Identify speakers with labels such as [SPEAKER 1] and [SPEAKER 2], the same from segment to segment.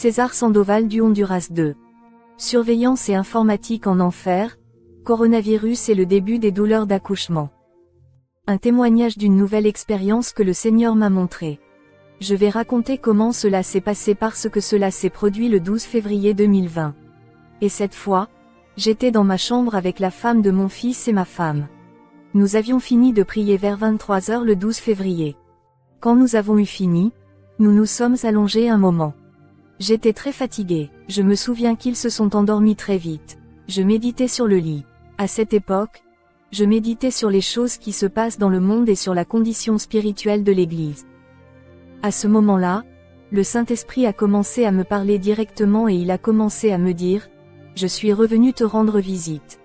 [SPEAKER 1] César Sandoval du Honduras 2. Surveillance et informatique en enfer, coronavirus et le début des douleurs d'accouchement. Un témoignage d'une nouvelle expérience que le Seigneur m'a montrée. Je vais raconter comment cela s'est passé parce que cela s'est produit le 12 février 2020. Et cette fois, j'étais dans ma chambre avec la femme de mon fils et ma femme. Nous avions fini de prier vers 23 h le 12 février. Quand nous avons eu fini, nous nous sommes allongés un moment. J'étais très fatiguée, je me souviens qu'ils se sont endormis très vite. Je méditais sur le lit. À cette époque, je méditais sur les choses qui se passent dans le monde et sur la condition spirituelle de l'Église. À ce moment-là, le Saint-Esprit a commencé à me parler directement et il a commencé à me dire « Je suis revenu te rendre visite ».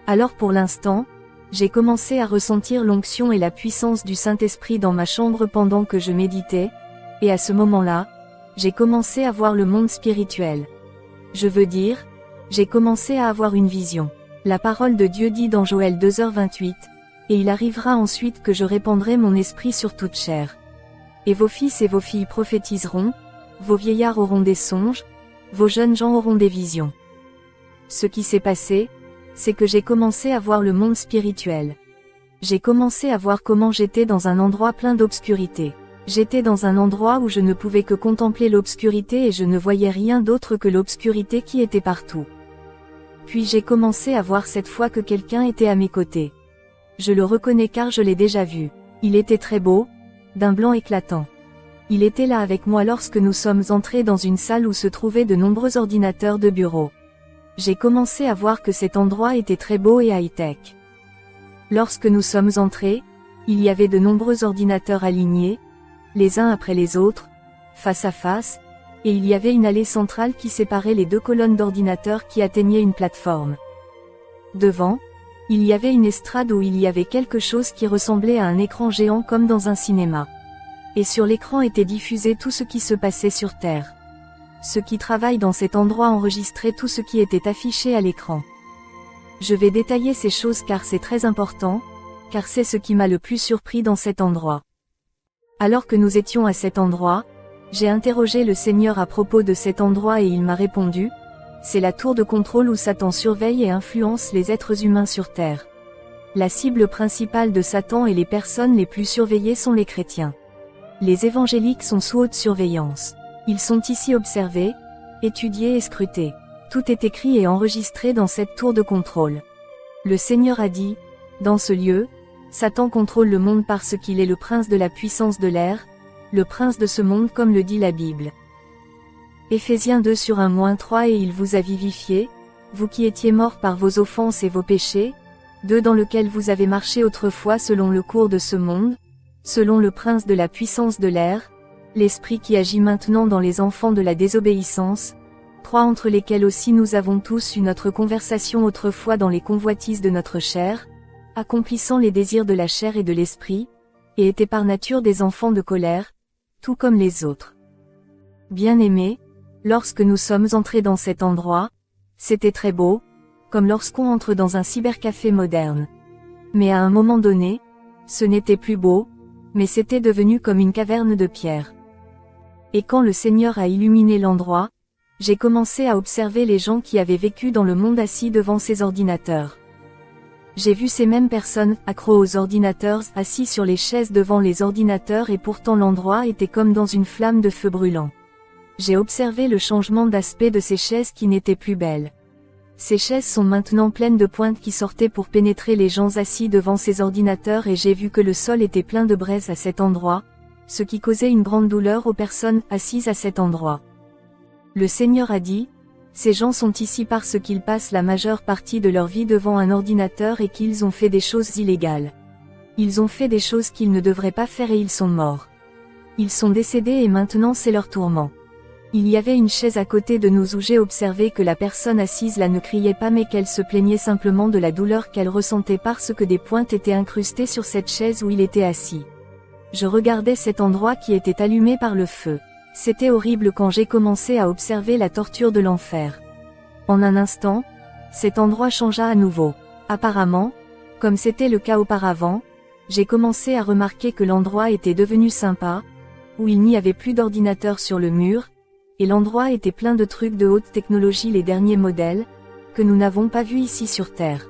[SPEAKER 1] Alors pour l'instant, j'ai commencé à ressentir l'onction et la puissance du Saint-Esprit dans ma chambre pendant que je méditais, et à ce moment-là, j'ai commencé à voir le monde spirituel. Je veux dire, j'ai commencé à avoir une vision. La parole de Dieu dit dans Joël 2h28, « Et il arrivera ensuite que je répandrai mon esprit sur toute chair. Et vos fils et vos filles prophétiseront, vos vieillards auront des songes, vos jeunes gens auront des visions. » Ce qui s'est passé, c'est que j'ai commencé à voir le monde spirituel. J'ai commencé à voir comment j'étais dans un endroit plein d'obscurité. J'étais dans un endroit où je ne pouvais que contempler l'obscurité et je ne voyais rien d'autre que l'obscurité qui était partout. Puis j'ai commencé à voir cette fois que quelqu'un était à mes côtés. Je le reconnais car je l'ai déjà vu. Il était très beau, d'un blanc éclatant. Il était là avec moi lorsque nous sommes entrés dans une salle où se trouvaient de nombreux ordinateurs de bureau. J'ai commencé à voir que cet endroit était très beau et high-tech. Lorsque nous sommes entrés, il y avait de nombreux ordinateurs alignés, les uns après les autres, face à face, et il y avait une allée centrale qui séparait les deux colonnes d'ordinateurs qui atteignaient une plateforme. Devant, il y avait une estrade où il y avait quelque chose qui ressemblait à un écran géant comme dans un cinéma. Et sur l'écran était diffusé tout ce qui se passait sur Terre. Ceux qui travaillent dans cet endroit enregistraient tout ce qui était affiché à l'écran. Je vais détailler ces choses car c'est très important, car c'est ce qui m'a le plus surpris dans cet endroit. Alors que nous étions à cet endroit, j'ai interrogé le Seigneur à propos de cet endroit et il m'a répondu, c'est la tour de contrôle où Satan surveille et influence les êtres humains sur Terre. La cible principale de Satan et les personnes les plus surveillées sont les chrétiens. Les évangéliques sont sous haute surveillance. Ils sont ici observés, étudiés et scrutés. Tout est écrit et enregistré dans cette tour de contrôle. Le Seigneur a dit, dans ce lieu, Satan contrôle le monde parce qu'il est le prince de la puissance de l'air, le prince de ce monde comme le dit la Bible. Éphésiens 2:1-3 Et il vous a vivifié, vous qui étiez morts par vos offenses et vos péchés, 2 dans lequel vous avez marché autrefois selon le cours de ce monde, selon le prince de la puissance de l'air, l'esprit qui agit maintenant dans les enfants de la désobéissance, 3 entre lesquels aussi nous avons tous eu notre conversation autrefois dans les convoitises de notre chair, accomplissant les désirs de la chair et de l'esprit, et étaient par nature des enfants de colère, tout comme les autres. Bien-aimés, lorsque nous sommes entrés dans cet endroit, c'était très beau, comme lorsqu'on entre dans un cybercafé moderne. Mais à un moment donné, ce n'était plus beau, mais c'était devenu comme une caverne de pierre. Et quand le Seigneur a illuminé l'endroit, j'ai commencé à observer les gens qui avaient vécu dans le monde assis devant ces ordinateurs. J'ai vu ces mêmes personnes, accros aux ordinateurs, assis sur les chaises devant les ordinateurs et pourtant l'endroit était comme dans une flamme de feu brûlant. J'ai observé le changement d'aspect de ces chaises qui n'étaient plus belles. Ces chaises sont maintenant pleines de pointes qui sortaient pour pénétrer les gens assis devant ces ordinateurs et j'ai vu que le sol était plein de braises à cet endroit, ce qui causait une grande douleur aux personnes assises à cet endroit. Le Seigneur a dit, ces gens sont ici parce qu'ils passent la majeure partie de leur vie devant un ordinateur et qu'ils ont fait des choses illégales. Ils ont fait des choses qu'ils ne devraient pas faire et ils sont morts. Ils sont décédés et maintenant c'est leur tourment. Il y avait une chaise à côté de nous où j'ai observé que la personne assise là ne criait pas mais qu'elle se plaignait simplement de la douleur qu'elle ressentait parce que des pointes étaient incrustées sur cette chaise où il était assis. Je regardais cet endroit qui était allumé par le feu. C'était horrible quand j'ai commencé à observer la torture de l'enfer. En un instant, cet endroit changea à nouveau. Apparemment, comme c'était le cas auparavant, j'ai commencé à remarquer que l'endroit était devenu sympa, où il n'y avait plus d'ordinateur sur le mur, et l'endroit était plein de trucs de haute technologie, les derniers modèles, que nous n'avons pas vus ici sur Terre.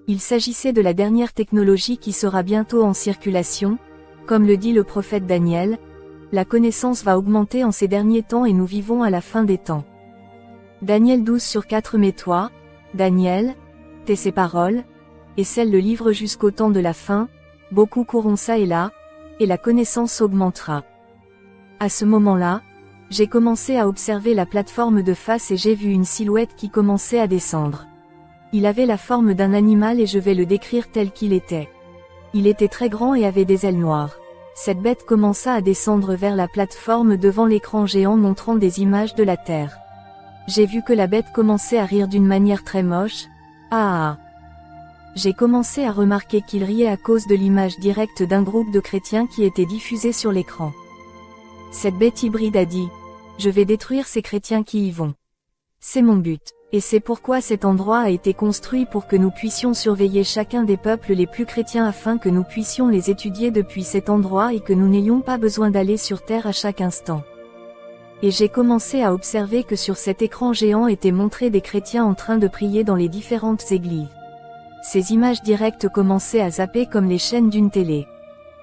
[SPEAKER 1] Il s'agissait de la dernière technologie qui sera bientôt en circulation, comme le dit le prophète Daniel, la connaissance va augmenter en ces derniers temps et nous vivons à la fin des temps. Daniel 12/4. Mais toi, Daniel, tais ces paroles, et scelle le livre jusqu'au temps de la fin, beaucoup courront ça et là, et la connaissance augmentera. À ce moment-là, j'ai commencé à observer la plateforme de face et j'ai vu une silhouette qui commençait à descendre. Il avait la forme d'un animal et je vais le décrire tel qu'il était. Il était très grand et avait des ailes noires. Cette bête commença à descendre vers la plateforme devant l'écran géant montrant des images de la Terre. J'ai vu que la bête commençait à rire d'une manière très moche. Ah ah. J'ai commencé à remarquer qu'il riait à cause de l'image directe d'un groupe de chrétiens qui était diffusée sur l'écran. Cette bête hybride a dit, « Je vais détruire ces chrétiens qui y vont. C'est mon but. Et c'est pourquoi cet endroit a été construit pour que nous puissions surveiller chacun des peuples les plus chrétiens afin que nous puissions les étudier depuis cet endroit et que nous n'ayons pas besoin d'aller sur terre à chaque instant. » Et j'ai commencé à observer que sur cet écran géant étaient montrés des chrétiens en train de prier dans les différentes églises. Ces images directes commençaient à zapper comme les chaînes d'une télé.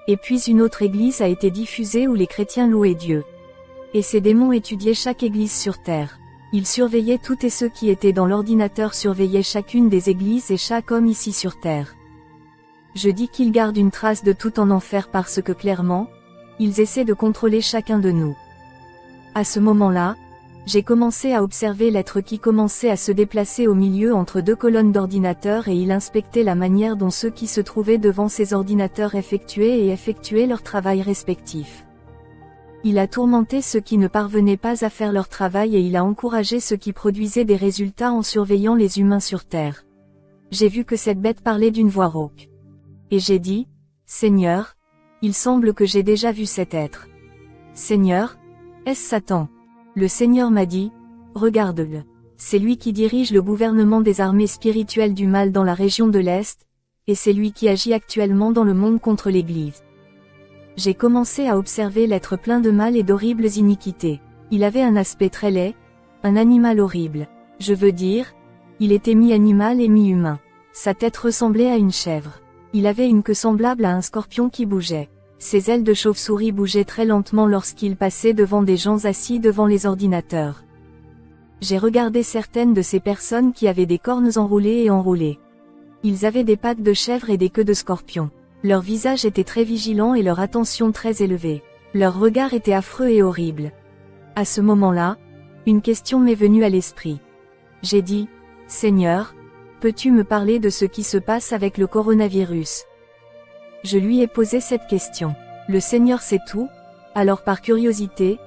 [SPEAKER 1] Et puis une autre église a été diffusée où les chrétiens louaient Dieu. Et ces démons étudiaient chaque église sur terre. Ils surveillaient toutes et ceux qui étaient dans l'ordinateur surveillaient chacune des églises et chaque homme ici sur terre. Je dis qu'ils gardent une trace de tout en enfer parce que clairement, ils essaient de contrôler chacun de nous. À ce moment-là, j'ai commencé à observer l'être qui commençait à se déplacer au milieu entre deux colonnes d'ordinateurs et il inspectait la manière dont ceux qui se trouvaient devant ces ordinateurs effectuaient leur travail respectif. Il a tourmenté ceux qui ne parvenaient pas à faire leur travail et il a encouragé ceux qui produisaient des résultats en surveillant les humains sur Terre. J'ai vu que cette bête parlait d'une voix rauque. Et j'ai dit, « Seigneur, il semble que j'ai déjà vu cet être. Seigneur, est-ce Satan ?» Le Seigneur m'a dit, « Regarde-le. C'est lui qui dirige le gouvernement des armées spirituelles du mal dans la région de l'Est, et c'est lui qui agit actuellement dans le monde contre l'Église. » J'ai commencé à observer l'être plein de mal et d'horribles iniquités. Il avait un aspect très laid, un animal horrible. Je veux dire, il était mi-animal et mi-humain. Sa tête ressemblait à une chèvre. Il avait une queue semblable à un scorpion qui bougeait. Ses ailes de chauve-souris bougeaient très lentement lorsqu'il passait devant des gens assis devant les ordinateurs. J'ai regardé certaines de ces personnes qui avaient des cornes enroulées et enroulées. Ils avaient des pattes de chèvre et des queues de scorpion. Leur visage était très vigilant et leur attention très élevée. Leur regard était affreux et horrible. À ce moment-là, une question m'est venue à l'esprit. J'ai dit, « Seigneur, peux-tu me parler de ce qui se passe avec le coronavirus ?» Je lui ai posé cette question. Le Seigneur sait tout, alors par curiosité,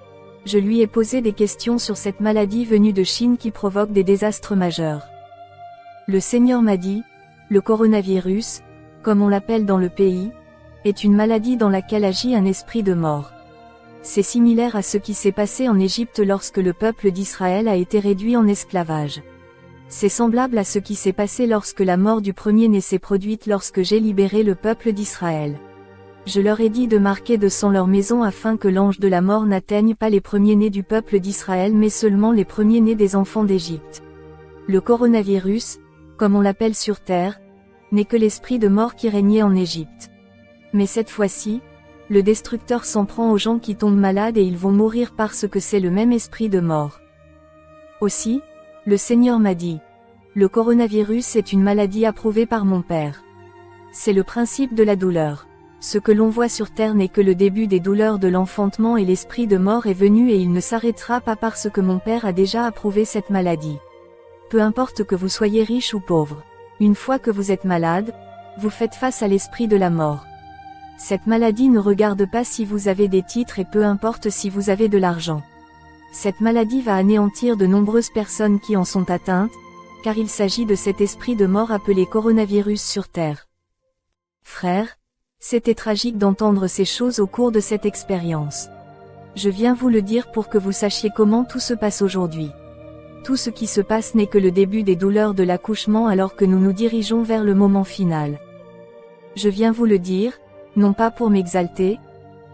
[SPEAKER 1] je lui ai posé des questions sur cette maladie venue de Chine qui provoque des désastres majeurs. Le Seigneur m'a dit, le coronavirus, comme on l'appelle dans le pays, est une maladie dans laquelle agit un esprit de mort. C'est similaire à ce qui s'est passé en Égypte lorsque le peuple d'Israël a été réduit en esclavage. C'est semblable à ce qui s'est passé lorsque la mort du premier-né s'est produite lorsque j'ai libéré le peuple d'Israël. Je leur ai dit de marquer de sang leur maison afin que l'ange de la mort n'atteigne pas les premiers-nés du peuple d'Israël mais seulement les premiers-nés des enfants d'Égypte. Le coronavirus, comme on l'appelle sur terre, n'est que l'esprit de mort qui régnait en Égypte. Mais cette fois-ci, le destructeur s'en prend aux gens qui tombent malades et ils vont mourir parce que c'est le même esprit de mort. Aussi, le Seigneur m'a dit, le coronavirus est une maladie approuvée par mon Père. C'est le principe de la douleur. Ce que l'on voit sur terre n'est que le début des douleurs de l'enfantement et l'esprit de mort est venu et il ne s'arrêtera pas parce que mon Père a déjà approuvé cette maladie. Peu importe que vous soyez riche ou pauvre. Une fois que vous êtes malade, vous faites face à l'esprit de la mort. Cette maladie ne regarde pas si vous avez des titres et peu importe si vous avez de l'argent. Cette maladie va anéantir de nombreuses personnes qui en sont atteintes, car il s'agit de cet esprit de mort appelé coronavirus sur Terre. Frères, c'était tragique d'entendre ces choses au cours de cette expérience. Je viens vous le dire pour que vous sachiez comment tout se passe aujourd'hui. Tout ce qui se passe n'est que le début des douleurs de l'accouchement alors que nous nous dirigeons vers le moment final. Je viens vous le dire, non pas pour m'exalter,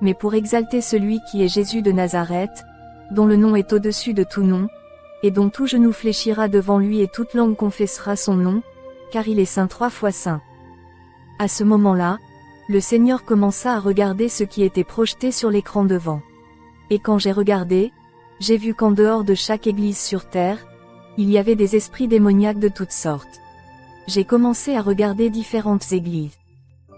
[SPEAKER 1] mais pour exalter celui qui est Jésus de Nazareth, dont le nom est au-dessus de tout nom, et dont tout genou fléchira devant lui et toute langue confessera son nom, car il est saint 3 fois saint. À ce moment-là, le Seigneur commença à regarder ce qui était projeté sur l'écran devant. Et quand j'ai regardé, j'ai vu qu'en dehors de chaque église sur terre, il y avait des esprits démoniaques de toutes sortes. J'ai commencé à regarder différentes églises.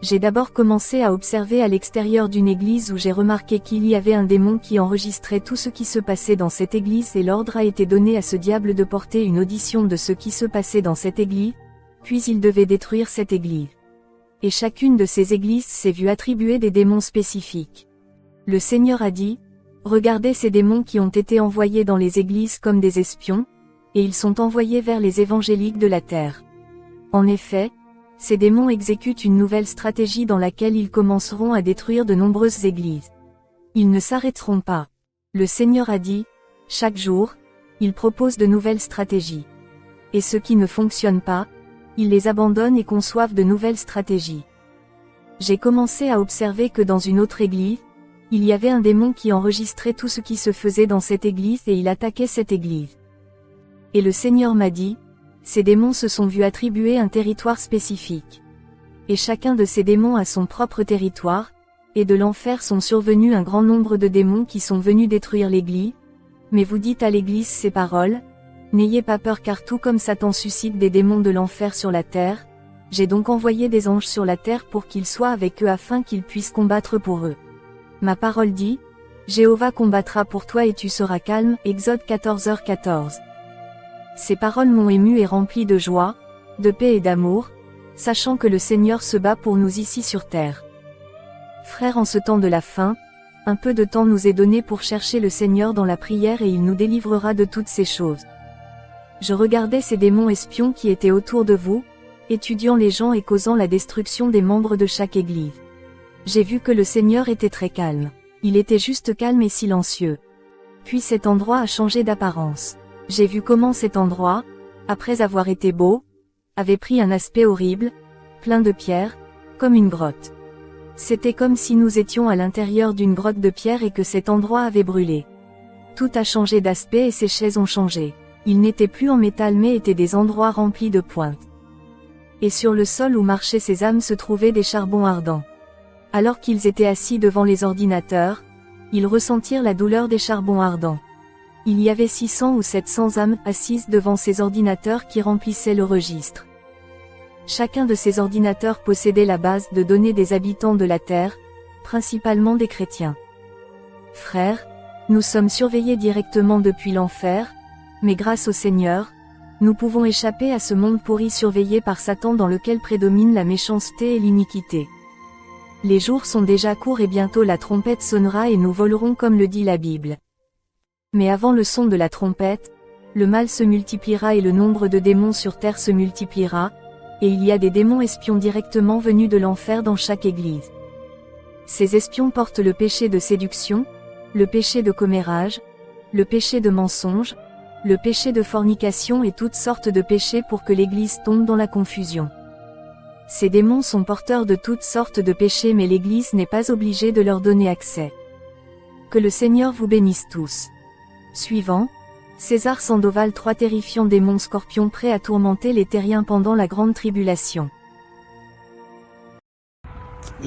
[SPEAKER 1] J'ai d'abord commencé à observer à l'extérieur d'une église où j'ai remarqué qu'il y avait un démon qui enregistrait tout ce qui se passait dans cette église et l'ordre a été donné à ce diable de porter une audition de ce qui se passait dans cette église, puis il devait détruire cette église. Et chacune de ces églises s'est vue attribuer des démons spécifiques. Le Seigneur a dit, regardez ces démons qui ont été envoyés dans les églises comme des espions, et ils sont envoyés vers les évangéliques de la terre. En effet, ces démons exécutent une nouvelle stratégie dans laquelle ils commenceront à détruire de nombreuses églises. Ils ne s'arrêteront pas. Le Seigneur a dit, chaque jour, ils proposent de nouvelles stratégies. Et ceux qui ne fonctionnent pas, ils les abandonnent et conçoivent de nouvelles stratégies. J'ai commencé à observer que dans une autre église, il y avait un démon qui enregistrait tout ce qui se faisait dans cette église et il attaquait cette église. Et le Seigneur m'a dit, ces démons se sont vus attribuer un territoire spécifique. Et chacun de ces démons a son propre territoire, et de l'enfer sont survenus un grand nombre de démons qui sont venus détruire l'église, mais vous dites à l'église ces paroles, n'ayez pas peur car tout comme Satan suscite des démons de l'enfer sur la terre, j'ai donc envoyé des anges sur la terre pour qu'ils soient avec eux afin qu'ils puissent combattre pour eux. Ma parole dit, Jéhovah combattra pour toi et tu seras calme, Exode 14h14. Ces paroles m'ont ému et rempli de joie, de paix et d'amour, sachant que le Seigneur se bat pour nous ici sur terre. Frères, en ce temps de la fin, un peu de temps nous est donné pour chercher le Seigneur dans la prière et il nous délivrera de toutes ces choses. Je regardais ces démons espions qui étaient autour de vous, étudiant les gens et causant la destruction des membres de chaque église. J'ai vu que le Seigneur était très calme. Il était juste calme et silencieux. Puis cet endroit a changé d'apparence. J'ai vu comment cet endroit, après avoir été beau, avait pris un aspect horrible, plein de pierres, comme une grotte. C'était comme si nous étions à l'intérieur d'une grotte de pierre et que cet endroit avait brûlé. Tout a changé d'aspect et ces chaises ont changé. Ils n'étaient plus en métal mais étaient des endroits remplis de pointes. Et sur le sol où marchaient ces âmes se trouvaient des charbons ardents. Alors qu'ils étaient assis devant les ordinateurs, ils ressentirent la douleur des charbons ardents. Il y avait 600 ou 700 âmes assises devant ces ordinateurs qui remplissaient le registre. Chacun de ces ordinateurs possédait la base de données des habitants de la Terre, principalement des chrétiens. Frères, nous sommes surveillés directement depuis l'enfer, mais grâce au Seigneur, nous pouvons échapper à ce monde pourri surveillé par Satan dans lequel prédomine la méchanceté et l'iniquité. Les jours sont déjà courts et bientôt la trompette sonnera et nous volerons comme le dit la Bible. Mais avant le son de la trompette, le mal se multipliera et le nombre de démons sur terre se multipliera, et il y a des démons espions directement venus de l'enfer dans chaque église. Ces espions portent le péché de séduction, le péché de commérage, le péché de mensonge, le péché de fornication et toutes sortes de péchés pour que l'église tombe dans la confusion. Ces démons sont porteurs de toutes sortes de péchés mais l'église n'est pas obligée de leur donner accès. Que le Seigneur vous bénisse tous. Suivant, César Sandoval, 3 terrifiants démons scorpions prêts à tourmenter les terriens pendant la grande tribulation.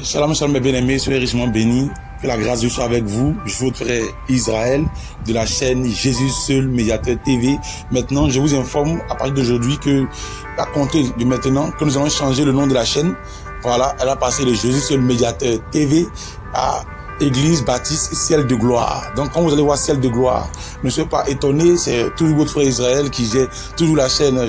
[SPEAKER 2] Shalom, shalom mes bien-aimés, soyez richement bénis, que la grâce de Dieu soit avec vous. Je suis votre frère Israël de la chaîne Jésus Seul Médiateur TV. Maintenant, je vous informe à partir d'aujourd'hui que, à compter de maintenant, que nous allons changer le nom de la chaîne. Voilà, elle a passé de Jésus Seul Médiateur TV à Église Baptiste Ciel de Gloire. Donc quand vous allez voir Ciel de Gloire, ne soyez pas étonnés, c'est toujours votre frère Israël qui gère toujours la chaîne,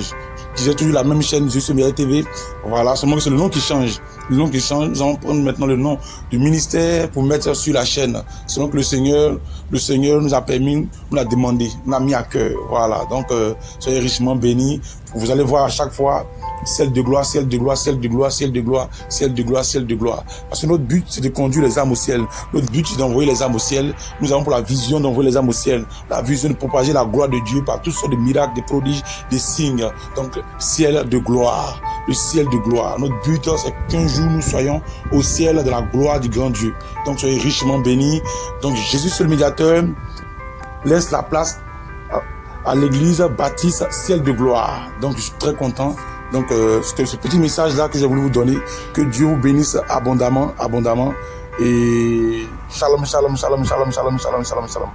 [SPEAKER 2] qui gère toujours la même chaîne Jésus Seul Médiateur TV. Voilà, seulement que c'est le nom qui change. Le nom qui change, nous allons prendre maintenant le nom du ministère pour mettre sur la chaîne. Selon que le Seigneur nous a permis, nous l'a demandé, nous l'a mis à cœur. Voilà, donc soyez richement bénis. Vous allez voir à chaque fois Ciel de gloire, ciel de gloire, ciel de gloire, ciel de gloire, ciel de gloire, ciel de gloire. Parce que notre but, c'est de conduire les âmes au ciel. Notre but, c'est d'envoyer les âmes au ciel. Nous avons pour la vision d'envoyer les âmes au ciel. La vision de propager la gloire de Dieu par toutes sortes de miracles, des prodiges, des signes. Donc, ciel de gloire. Le ciel de gloire. Notre but, c'est qu'un jour, nous soyons au ciel de la gloire du grand Dieu. Donc, soyez richement bénis. Donc, Jésus, seul médiateur, laisse la place à l'église baptiste Ciel de Gloire. Donc je suis très content. Donc c'était ce petit message là que j'ai voulu vous donner. Que Dieu vous bénisse abondamment, abondamment. Et shalom, shalom, shalom, shalom, shalom, shalom, shalom, shalom.